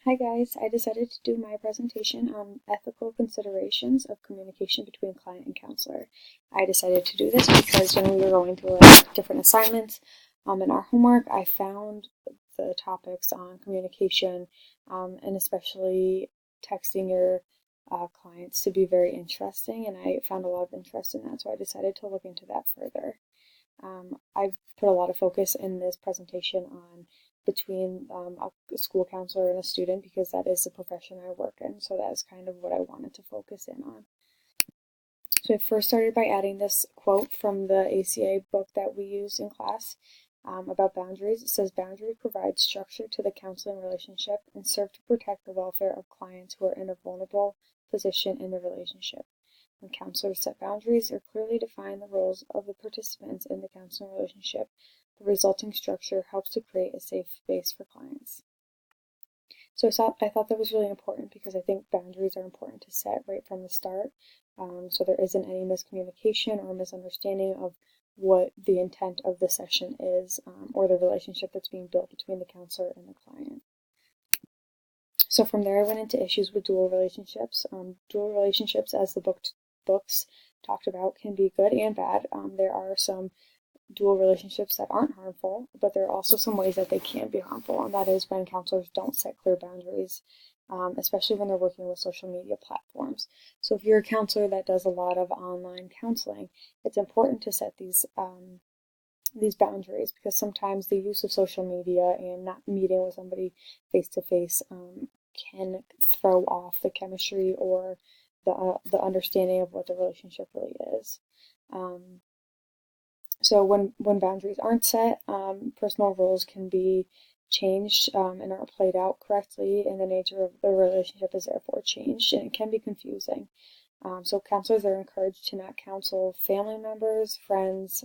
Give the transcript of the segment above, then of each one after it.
Hi guys, I decided to do my presentation on ethical considerations of communication between client and counselor. I decided to do this because when we were going through different assignments in our homework, I found the topics on communication and especially texting your clients to be very interesting, and I found a lot of interest in that, so I decided to look into that further. I've put a lot of focus in this presentation on between a school counselor and a student because that is the profession I work in. So that is kind of what I wanted to focus in on. So I first started by adding this quote from the ACA book that we used in class about boundaries. It says, "Boundaries provide structure to the counseling relationship and serve to protect the welfare of clients who are in a vulnerable position in the relationship. When counselors set boundaries or clearly define the roles of the participants in the counseling relationship, the resulting structure helps to create a safe space for clients." So I thought that was really important because I think boundaries are important to set right from the start, so there isn't any miscommunication or misunderstanding of what the intent of the session is, or the relationship that's being built between the counselor and the client. So from there, I went into issues with dual relationships. Dual relationships, as the books talked about, can be good and bad. There are some dual relationships that aren't harmful, but there are also some ways that they can be harmful, and that is when counselors don't set clear boundaries, especially when they're working with social media platforms. So if you're a counselor that does a lot of online counseling, it's important to set these boundaries because sometimes the use of social media and not meeting with somebody face to face can throw off the chemistry or the understanding of what the relationship really is. So when boundaries aren't set, personal roles can be changed and aren't played out correctly, and the nature of the relationship is therefore changed, and it can be confusing. So counselors are encouraged to not counsel family members, friends,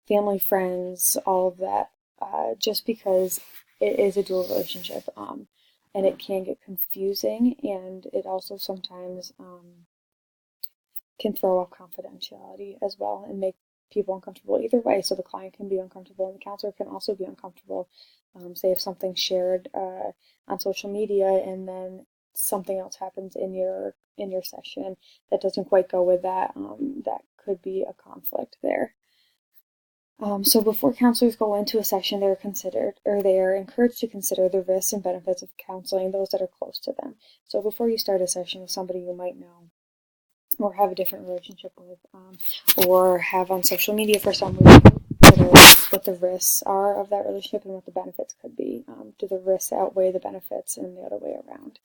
family, friends, all of that, just because it is a dual relationship, and it can get confusing, and it also sometimes can throw off confidentiality as well and make people uncomfortable either way. So the client can be uncomfortable and the counselor can also be uncomfortable. Say if something's shared on social media and then something else happens in your session that doesn't quite go with that, that could be a conflict there. So before counselors go into a session, they are encouraged to consider the risks and benefits of counseling those that are close to them. So before you start a session with somebody you might know or have a different relationship with, or have on social media for some reason, what the risks are of that relationship and what the benefits could be. Do the risks outweigh the benefits and the other way around?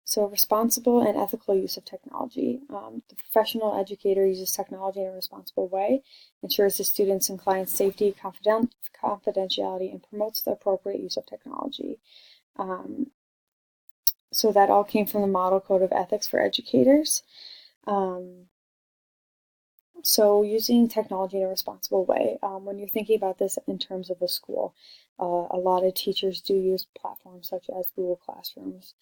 So responsible and ethical use of technology. The professional educator uses technology in a responsible way, ensures the students' and clients' safety, confidentiality, and promotes the appropriate use of technology. So that all came from the Model Code of Ethics for Educators. So using technology in a responsible way. When you're thinking about this in terms of a school, a lot of teachers do use platforms such as Google Classrooms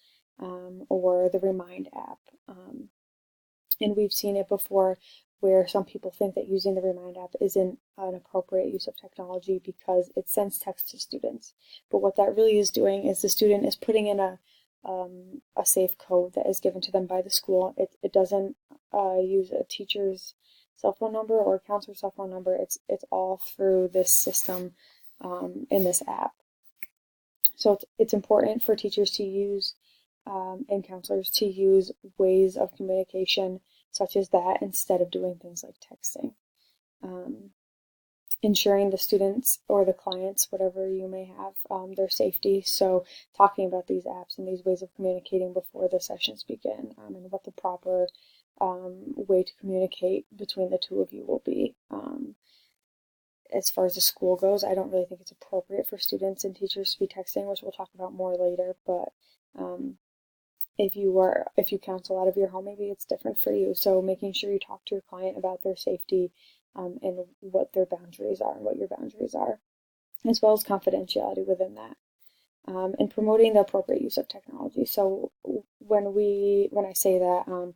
or the Remind app. And we've seen it before where some people think that using the Remind app isn't an appropriate use of technology because it sends text to students. But what that really is doing is the student is putting in a safe code that is given to them by the school. It doesn't use a teacher's cell phone number or a counselor's cell phone number. It's all through this system in this app. So it's important for teachers to use and counselors to use ways of communication such as that instead of doing things like texting. Ensuring the students or the clients, whatever you may have, their safety. So talking about these apps and these ways of communicating before the sessions begin, and what the proper way to communicate between the two of you will be. As far as the school goes, I don't really think it's appropriate for students and teachers to be texting, which we'll talk about more later, but if you counsel out of your home, maybe it's different for you. So making sure you talk to your client about their safety and what their boundaries are and what your boundaries are, as well as confidentiality within that, and promoting the appropriate use of technology. So when I say that,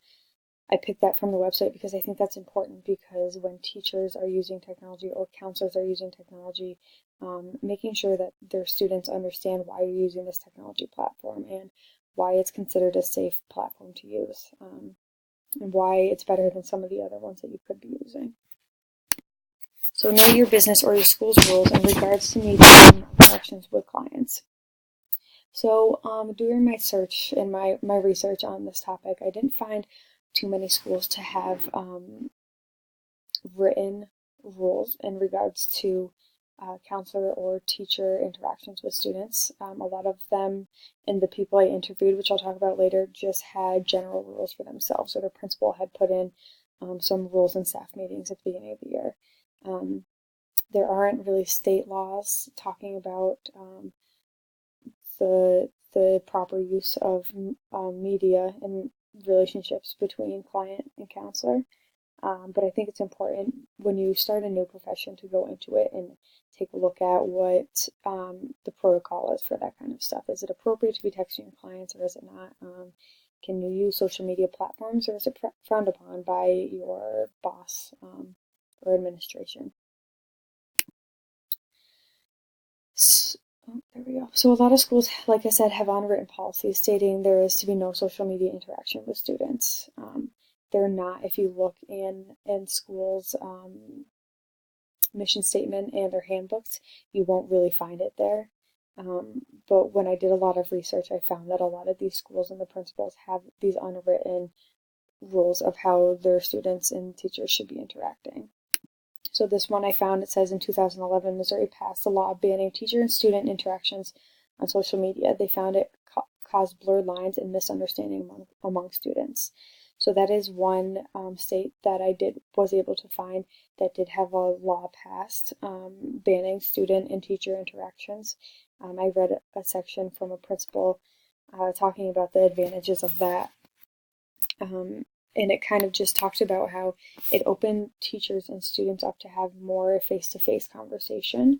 I picked that from the website because I think that's important, because when teachers are using technology or counselors are using technology, making sure that their students understand why you're using this technology platform and why it's considered a safe platform to use, and why it's better than some of the other ones that you could be using. So know your business or your school's rules in regards to media and interactions with clients. So doing my search and my research on this topic, I didn't find too many schools to have written rules in regards to counselor or teacher interactions with students. A lot of them, and the people I interviewed, which I'll talk about later, just had general rules for themselves, or their principal had put in some rules in staff meetings at the beginning of the year. There aren't really state laws talking about the proper use of media and relationships between client and counselor. But I think it's important when you start a new profession to go into it and take a look at what the protocol is for that kind of stuff. Is it appropriate to be texting your clients, or is it not? Can you use social media platforms, or is it frowned upon by your boss or administration? There we go. So a lot of schools, like I said, have unwritten policies stating there is to be no social media interaction with students. They're not, if you look in schools' mission statement and their handbooks, you won't really find it there. But when I did a lot of research, I found that a lot of these schools and the principals have these unwritten rules of how their students and teachers should be interacting. So this one I found, it says in 2011, Missouri passed a law banning teacher and student interactions on social media. They found it caused blurred lines and misunderstanding among students. So that is one state that I was able to find that did have a law passed banning student and teacher interactions. I read a section from a principal talking about the advantages of that. And it kind of just talked about how it opened teachers and students up to have more face-to-face conversation,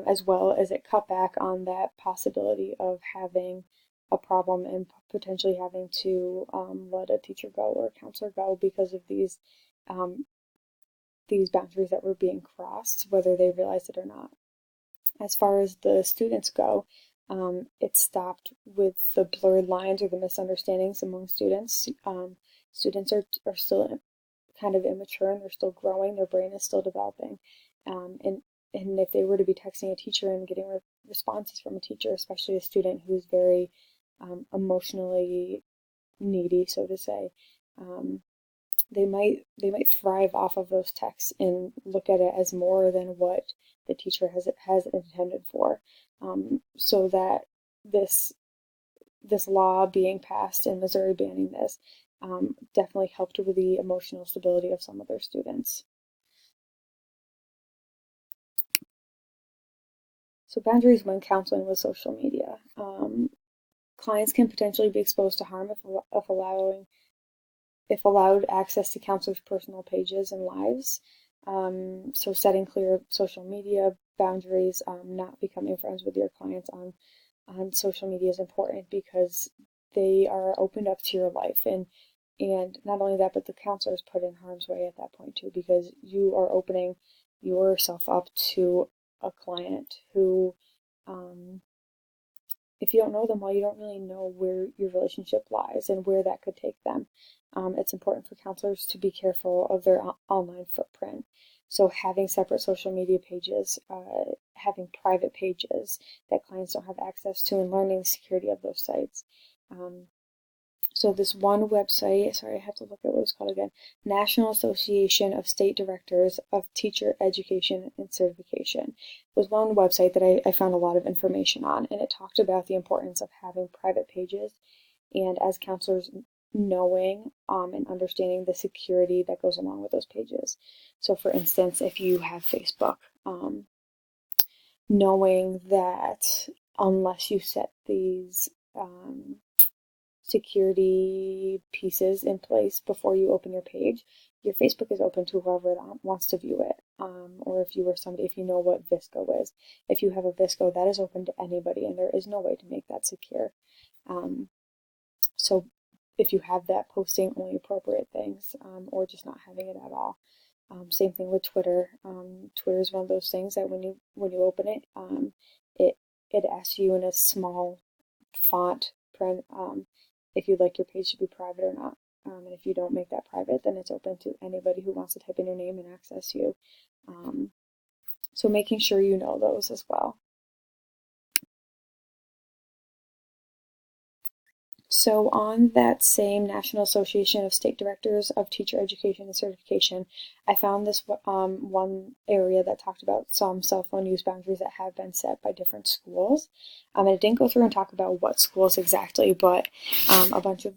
as well as it cut back on that possibility of having a problem and potentially having to let a teacher go or a counselor go because of these boundaries that were being crossed, whether they realized it or not. As far as the students go, it stopped with the blurred lines or the misunderstandings among students. Students are still kind of immature and they're still growing. Their brain is still developing. And if they were to be texting a teacher and getting responses from a teacher, especially a student who's very emotionally needy, so to say, they might thrive off of those texts and look at it as more than what the teacher has intended for. So that this law being passed in Missouri banning this definitely helped with the emotional stability of some of their students. So boundaries when counseling with social media. Clients can potentially be exposed to harm if allowed access to counselors' personal pages and lives. So setting clear social media boundaries, not becoming friends with your clients on social media is important, because they are opened up to your life, and not only that, but the counselor is put in harm's way at that point too, because you are opening yourself up to a client who, if you don't know them well, you don't really know where your relationship lies and where that could take them. It's important for counselors to be careful of their online footprint. So having separate social media pages, having private pages that clients don't have access to, and learning the security of those sites. So this one website, sorry, I have to look at what it's called again, National Association of State Directors of Teacher Education and Certification, was one website that I found a lot of information on, and it talked about the importance of having private pages, and as counselors, knowing and understanding the security that goes along with those pages. So for instance, if you have Facebook, knowing that unless you set these security pieces in place before you open your page, your Facebook is open to whoever wants to view it. Or if you know what VSCO is, if you have a VSCO, that is open to anybody, and there is no way to make that secure. So if you have that, posting only appropriate things, or just not having it at all. Same thing with Twitter. Twitter is one of those things that when you open it, it asks you in a small font print if you'd like your page to be private or not. And if you don't make that private, then it's open to anybody who wants to type in your name and access you. So making sure you know those as well. So on that same National Association of State Directors of Teacher Education and Certification, I found this one area that talked about some cell phone use boundaries that have been set by different schools. And it didn't go through and talk about what schools exactly, but a bunch of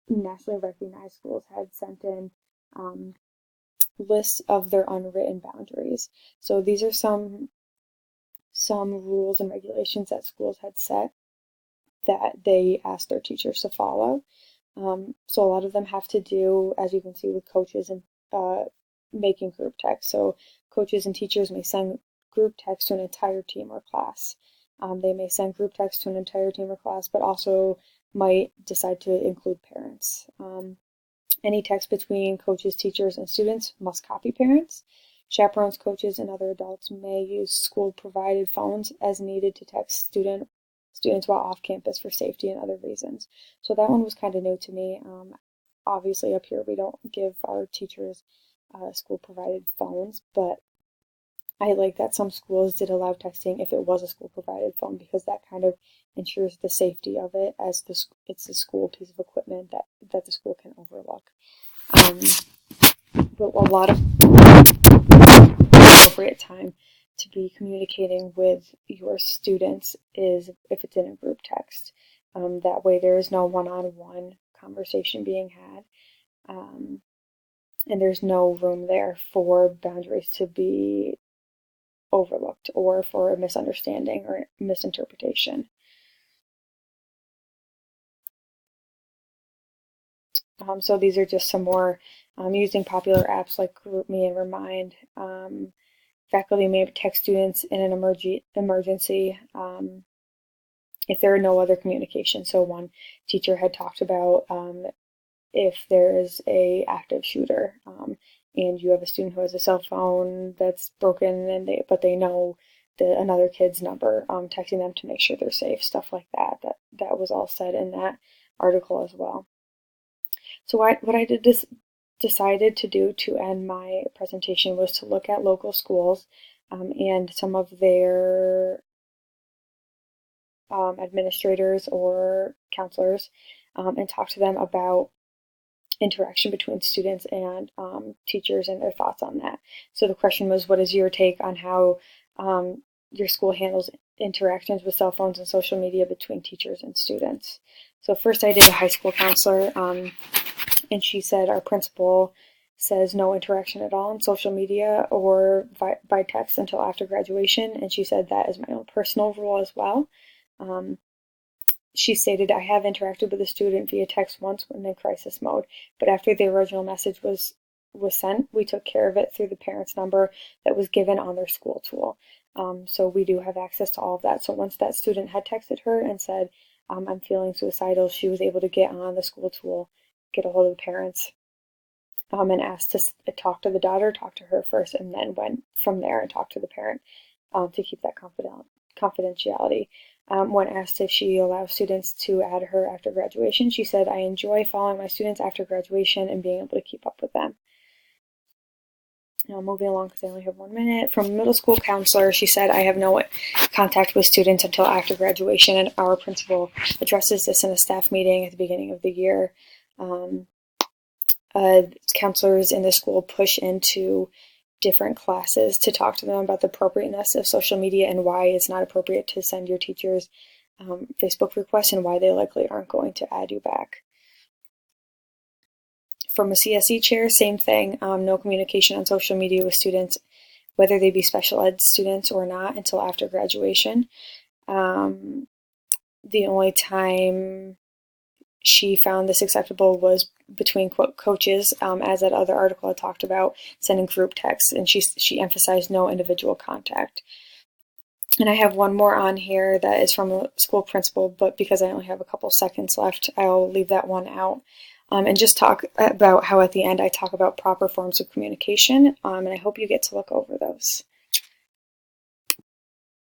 nationally recognized schools had sent in lists of their unwritten boundaries. So these are some rules and regulations that schools had set that they ask their teachers to follow. So a lot of them have to do, as you can see, with coaches and making group text. So coaches and teachers may send group text to an entire team or class. They may send group text to an entire team or class, but also might decide to include parents. Any text between coaches, teachers, and students must copy parents. Chaperones, coaches, and other adults may use school-provided phones as needed to text students while off campus for safety and other reasons. So that one was kind of new to me. Obviously up here we don't give our teachers school-provided phones, but I like that some schools did allow texting if it was a school-provided phone, because that kind of ensures the safety of it, as it's a school piece of equipment that the school can overlook. But a lot of appropriate time to be communicating with your students is if it's in a group text. That way there is no one-on-one conversation being had, and there's no room there for boundaries to be overlooked or for a misunderstanding or misinterpretation. So these are just some more using popular apps like GroupMe and Remind. Faculty may text students in an emergency if there are no other communication. So one teacher had talked about if there is a active shooter and you have a student who has a cell phone that's broken, and but they know another kid's number, texting them to make sure they're safe, stuff like that. That was all said in that article as well. So what I decided to do to end my presentation was to look at local schools and some of their administrators or counselors and talk to them about interaction between students and teachers and their thoughts on that. So the question was, what is your take on how your school handles interactions with cell phones and social media between teachers and students? So first I did a high school counselor, and she said our principal says no interaction at all on social media or by text until after graduation, and she said that is my own personal rule as well. She stated, I have interacted with a student via text once when in crisis mode, but after the original message was sent, we took care of it through the parent's number that was given on their school tool. So we do have access to all of that. So once that student had texted her and said, I'm feeling suicidal, she was able to get on the school tool, get a hold of the parents, and asked to talk to the daughter, talk to her first, and then went from there and talked to the parent to keep that confidentiality. When asked if she allows students to add her after graduation, she said, I enjoy following my students after graduation and being able to keep up with them. Now moving along because I only have 1 minute. From middle school counselor, she said, I have no contact with students until after graduation, and our principal addresses this in a staff meeting at the beginning of the year. Counselors in the school push into different classes to talk to them about the appropriateness of social media and why it's not appropriate to send your teachers Facebook requests and why they likely aren't going to add you back. From a CSE chair, same thing, no communication on social media with students, whether they be special ed students or not, until after graduation. The only time she found this acceptable was between coaches, as that other article I talked about, sending group texts, and she emphasized no individual contact. And I have one more on here that is from a school principal, but because I only have a couple seconds left, I'll leave that one out. And just talk about how at the end I talk about proper forms of communication, and I hope you get to look over those.